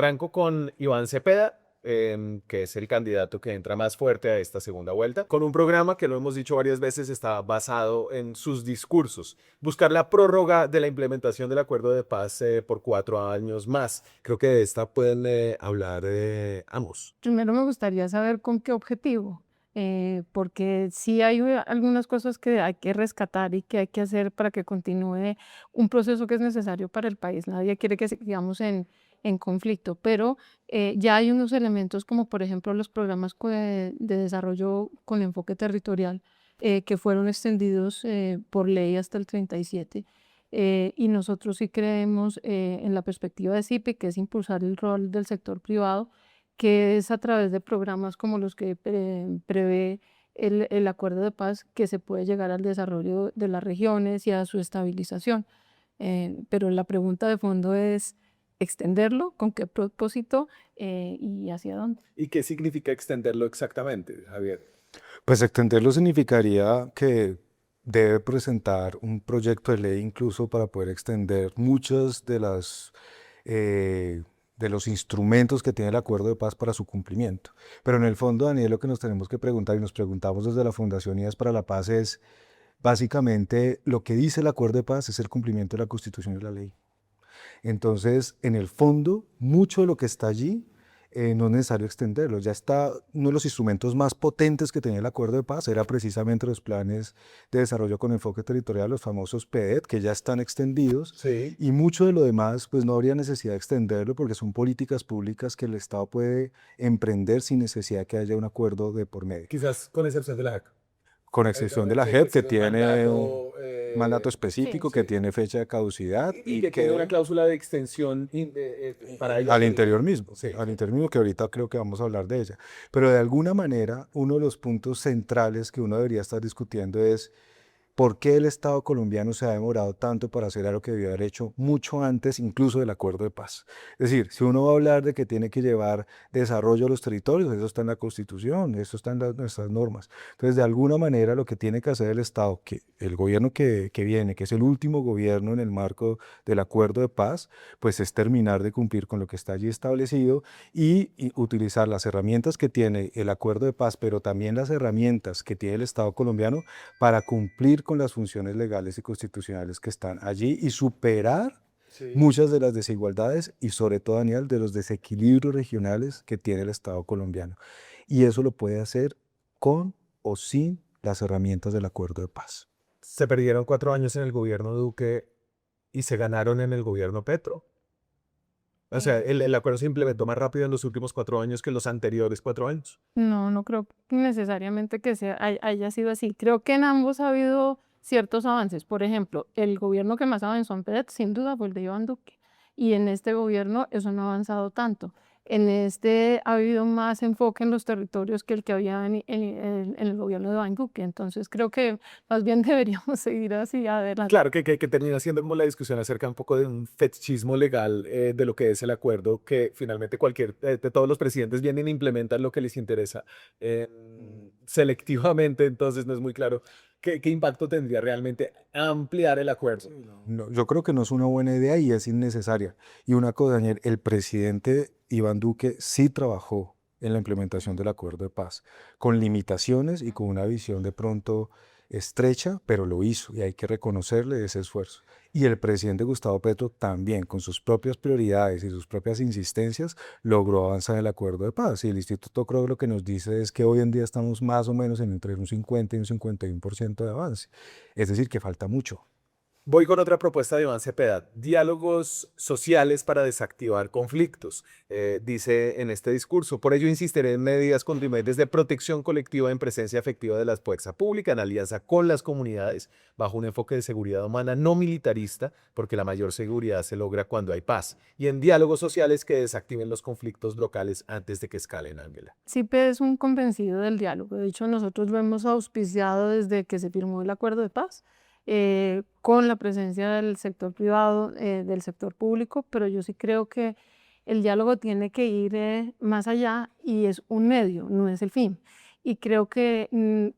Franco con Iván Cepeda, que es el candidato que entra más fuerte a esta segunda vuelta, con un programa que lo hemos dicho varias veces está basado en sus discursos. Buscar la prórroga de la implementación del acuerdo de paz por 4 años más. Creo que de esta pueden hablar ambos. Primero me gustaría saber con qué objetivo, porque sí hay algunas cosas que hay que rescatar y que hay que hacer para que continúe un proceso que es necesario para el país. Nadie quiere que sigamos en conflicto, pero ya hay unos elementos como por ejemplo los programas de desarrollo con enfoque territorial que fueron extendidos por ley hasta el 37. Y nosotros sí creemos en la perspectiva de CIPE, que es impulsar el rol del sector privado, que es a través de programas como los que prevé el acuerdo de paz, que se puede llegar al desarrollo de las regiones y a su estabilización. Pero la pregunta de fondo es extenderlo, con qué propósito y hacia dónde. ¿Y qué significa extenderlo exactamente, Javier? Pues extenderlo significaría que debe presentar un proyecto de ley incluso para poder extender muchas eh, de los instrumentos que tiene el acuerdo de paz para su cumplimiento. Pero en el fondo, Daniel, lo que nos tenemos que preguntar y nos preguntamos desde la Fundación IDEAS para la Paz es, básicamente, lo que dice el acuerdo de paz es el cumplimiento de la Constitución y la ley. Entonces, en el fondo, mucho de lo que está allí no es necesario extenderlo. Ya está, uno de los instrumentos más potentes que tenía el acuerdo de paz era precisamente los planes de desarrollo con enfoque territorial, los famosos PED, que ya están extendidos. Sí. Y mucho de lo demás, pues no habría necesidad de extenderlo porque son políticas públicas que el Estado puede emprender sin necesidad de que haya un acuerdo de por medio. Quizás con excepción de la JAC. Con excepción de la JEP, que Tiene un tiene un mandato, mandato Sí. específico, que sí. tiene fecha de caducidad Y que tiene una cláusula de extensión para ellos. al interior mismo, Sí. al interior mismo, que ahorita creo que vamos a hablar de ella. Pero de alguna manera, uno de los puntos centrales que uno debería estar discutiendo es ¿por qué el Estado colombiano se ha demorado tanto para hacer algo que debió haber hecho mucho antes, incluso del acuerdo de paz? Es decir, si uno va a hablar de que tiene que llevar desarrollo a los territorios, eso está en la Constitución, eso está en nuestras normas. Entonces, de alguna manera, lo que tiene que hacer el Estado, que el gobierno que viene, que es el último gobierno en el marco del acuerdo de paz, pues es terminar de cumplir con lo que está allí establecido y utilizar las herramientas que tiene el acuerdo de paz, pero también las herramientas que tiene el Estado colombiano para cumplir con las funciones legales y constitucionales que están allí y superar Sí. muchas de las desigualdades y sobre todo, Daniel, de los desequilibrios regionales que tiene el Estado colombiano. Y eso lo puede hacer con o sin las herramientas del acuerdo de paz. Se perdieron 4 años en el gobierno Duque y se ganaron en el gobierno Petro. O sea, el acuerdo se implementó más rápido en los últimos 4 años que en los anteriores 4 años. No, no creo necesariamente que haya sido así. Creo que en ambos ha habido ciertos avances. Por ejemplo, el gobierno que más avanzó en PEDET, sin duda, fue el de Iván Duque. Y en este gobierno eso no ha avanzado tanto. En este ha habido más enfoque en los territorios que el que había en el gobierno de Iván Duque. Entonces creo que más bien deberíamos seguir así adelante. Claro que termina siendo como la discusión acerca un poco de un fetichismo legal de lo que es el acuerdo, que finalmente de todos los presidentes vienen e implementan lo que les interesa selectivamente, entonces no es muy claro qué impacto tendría realmente ampliar el acuerdo. No, yo creo que no es una buena idea y es innecesaria. Y una cosa, Daniel, el presidente Iván Duque sí trabajó en la implementación del acuerdo de paz, con limitaciones y con una visión de pronto estrecha, pero lo hizo y hay que reconocerle ese esfuerzo. Y el presidente Gustavo Petro también, con sus propias prioridades y sus propias insistencias, logró avanzar en el acuerdo de paz. Y el Instituto creo lo que nos dice es que hoy en día estamos más o menos en entre un 50 y un 51% de avance. Es decir, que falta mucho. Voy con otra propuesta de Iván Cepeda, diálogos sociales para desactivar conflictos, dice en este discurso. Por ello insistiré en medidas contundentes de protección colectiva en presencia efectiva de la fuerza pública, en alianza con las comunidades, bajo un enfoque de seguridad humana no militarista, porque la mayor seguridad se logra cuando hay paz, y en diálogos sociales que desactiven los conflictos locales antes de que escalen, Ángela. CIPE es un convencido del diálogo. De hecho, nosotros lo hemos auspiciado desde que se firmó el acuerdo de paz, con la presencia del sector privado, del sector público, pero yo sí creo que el diálogo tiene que ir más allá y es un medio, no es el fin. Y creo que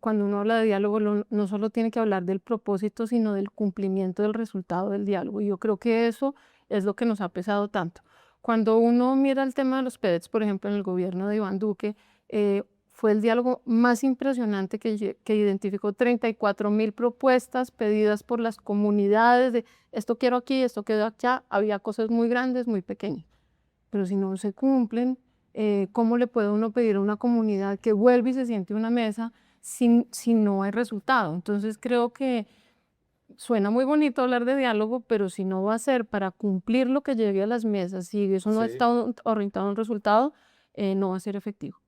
cuando uno habla de diálogo no solo tiene que hablar del propósito, sino del cumplimiento del resultado del diálogo. Y yo creo que eso es lo que nos ha pesado tanto. Cuando uno mira el tema de los PEDETs, por ejemplo, en el gobierno de Iván Duque, fue el diálogo más impresionante que identificó 34.000 propuestas pedidas por las comunidades de esto quiero aquí, esto quiero allá. Había cosas muy grandes, muy pequeñas, pero si no se cumplen, ¿cómo le puede uno pedir a una comunidad que vuelva y se siente a una mesa si no hay resultado? Entonces creo que suena muy bonito hablar de diálogo, pero si no va a ser para cumplir lo que llegue a las mesas, si eso no Sí. está orientado a un resultado, no va a ser efectivo.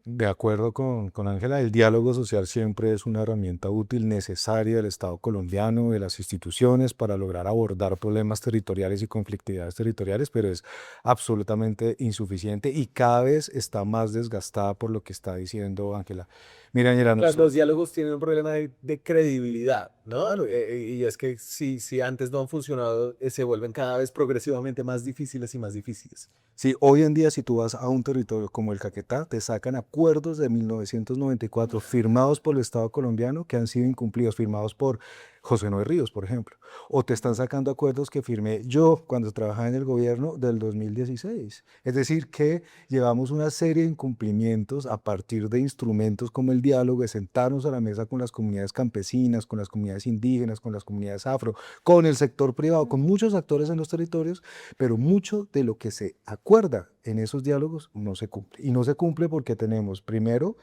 De acuerdo con Ángela, el diálogo social siempre es una herramienta útil, necesaria del Estado colombiano, de las instituciones para lograr abordar problemas territoriales y conflictividades territoriales, pero es absolutamente insuficiente y cada vez está más desgastada por lo que está diciendo Ángela. Mira, Ángela, Los diálogos tienen un problema de credibilidad, ¿no? Y es que si antes no han funcionado, se vuelven cada vez progresivamente más difíciles y más difíciles. sí, hoy en día si tú vas a un territorio como el Caquetá, te sacan acuerdos de 1994 firmados por el Estado colombiano que han sido incumplidos, firmados por José Noé Ríos, por ejemplo. O te están sacando acuerdos que firmé yo cuando trabajaba en el gobierno del 2016. Es decir, que llevamos una serie de incumplimientos a partir de instrumentos como el diálogo, de sentarnos a la mesa con las comunidades campesinas, con las comunidades indígenas, con las comunidades afro, con el sector privado, con muchos actores en los territorios, pero mucho de lo que se acuerda en esos diálogos no se cumple. Y no se cumple porque tenemos, primero,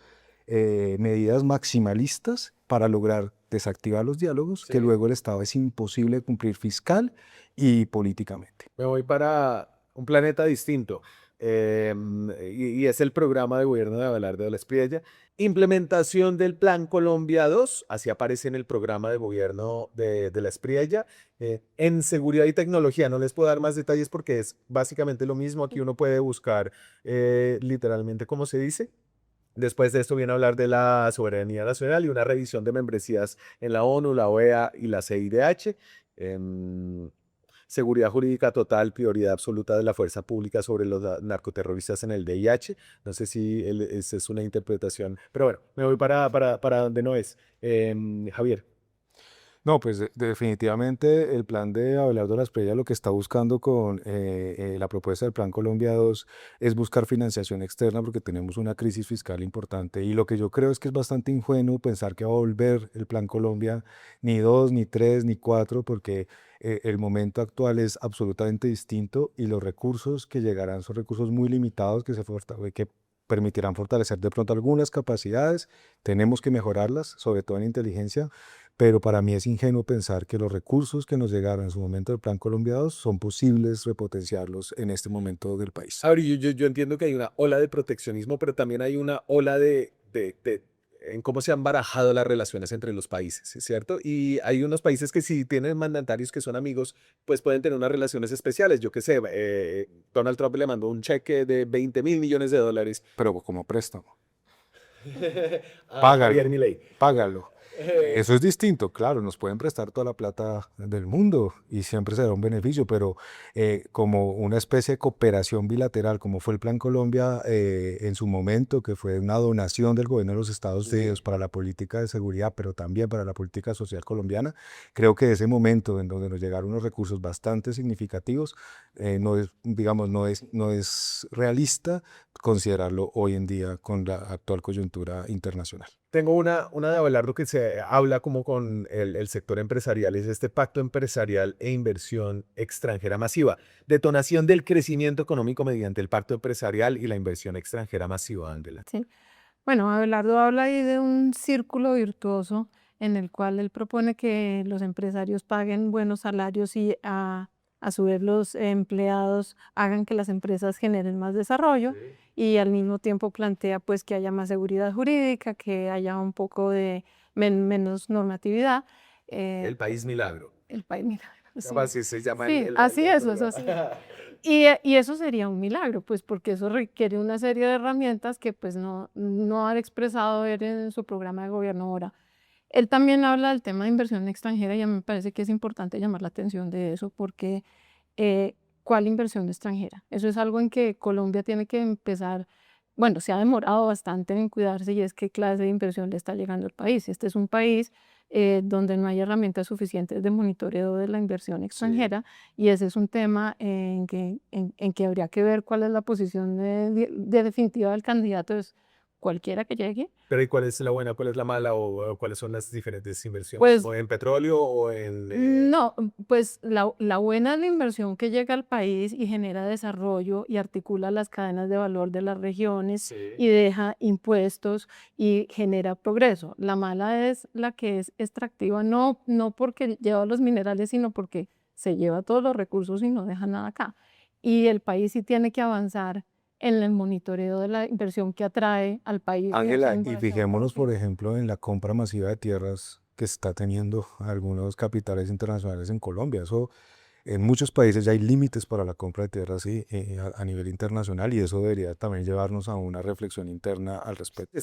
medidas maximalistas para lograr desactivar los diálogos, que Sí. luego el Estado es imposible de cumplir fiscal y políticamente. Me voy para un planeta distinto. Y es el programa de gobierno de Abelardo de la Espriella. Implementación del Plan Colombia 2, así aparece en el programa de gobierno de la Espriella. En seguridad y tecnología, no les puedo dar más detalles porque es básicamente lo mismo. Aquí uno puede buscar literalmente cómo se dice. Después de esto viene a hablar de la soberanía nacional y una revisión de membresías en la ONU, la OEA y la CIDH. Em, Seguridad jurídica total, prioridad absoluta de la fuerza pública sobre los narcoterroristas en el DIH. No sé si esa es una interpretación, pero bueno, me voy para donde no es. Javier. No, pues definitivamente el plan de Abelardo Las Prellas lo que está buscando con la propuesta del Plan Colombia 2 es buscar financiación externa porque tenemos una crisis fiscal importante y lo que yo creo es que es bastante ingenuo pensar que va a volver el Plan Colombia ni 2, ni 3, ni 4 porque el momento actual es absolutamente distinto y los recursos que llegarán son recursos muy limitados que permitirán fortalecer de pronto algunas capacidades, tenemos que mejorarlas, sobre todo en inteligencia, pero para mí es ingenuo pensar que los recursos que nos llegaron en su momento del Plan Colombia 2 son posibles repotenciarlos en este momento del país. A ver, yo entiendo que hay una ola de proteccionismo, pero también hay una ola en cómo se han barajado las relaciones entre los países, ¿sí? ¿Cierto? Y hay unos países que si tienen mandatarios que son amigos, pues pueden tener unas relaciones especiales. Yo qué sé, Donald Trump le mandó un cheque de 20.000 millones de dólares Pero como préstamo, a págalo, Javier Milei. págalo. Eso es distinto, claro, nos pueden prestar toda la plata del mundo y siempre será un beneficio, pero como una especie de cooperación bilateral, como fue el Plan Colombia en su momento, que fue una donación del gobierno de los Estados Unidos para la política de seguridad, pero también para la política social colombiana, creo que ese momento en donde nos llegaron unos recursos bastante significativos, no es, digamos, no es realista considerarlo hoy en día con la actual coyuntura internacional. Tengo una de Abelardo que se habla como con el sector empresarial, es este pacto empresarial e inversión extranjera masiva. Detonación del crecimiento económico mediante el pacto empresarial y la inversión extranjera masiva, Ángela. ¿Sí? Bueno, Abelardo habla ahí de un círculo virtuoso en el cual él propone que los empresarios paguen buenos salarios y a su vez los empleados hagan que las empresas generen más desarrollo y al mismo tiempo plantea pues que haya más seguridad jurídica, que haya un poco de menos normatividad. El país milagro. El país, mira, sí. Así se llama Sí, así es, eso sí. Y eso sería un milagro, pues porque eso requiere una serie de herramientas que pues no ha expresado él en su programa de gobierno ahora. Él también habla del tema de inversión extranjera y a mí me parece que es importante llamar la atención de eso porque ¿cuál inversión extranjera? Eso es algo en que Colombia tiene que empezar bueno, se ha demorado bastante en cuidarse y es qué clase de inversión le está llegando al país. Este es un país donde no hay herramientas suficientes de monitoreo de la inversión Sí. extranjera y ese es un tema en que habría que ver cuál es la posición de definitiva del candidato, es cualquiera que llegue. Pero ¿y cuál es la buena, cuál es la mala o cuáles son las diferentes inversiones? Pues ¿O en petróleo o en... no, pues la buena es la inversión que llega al país y genera desarrollo y articula las cadenas de valor de las regiones Sí. y deja impuestos y genera progreso. La mala es la que es extractiva, no porque lleva los minerales, sino porque se lleva todos los recursos y no deja nada acá. Y el país sí tiene que avanzar en el monitoreo de la inversión que atrae al país. Ángela, y fijémonos, por ejemplo, en la compra masiva de tierras que está teniendo algunos capitales internacionales en Colombia. Eso, en muchos países ya hay límites para la compra de tierras a nivel internacional y eso debería también llevarnos a una reflexión interna al respecto.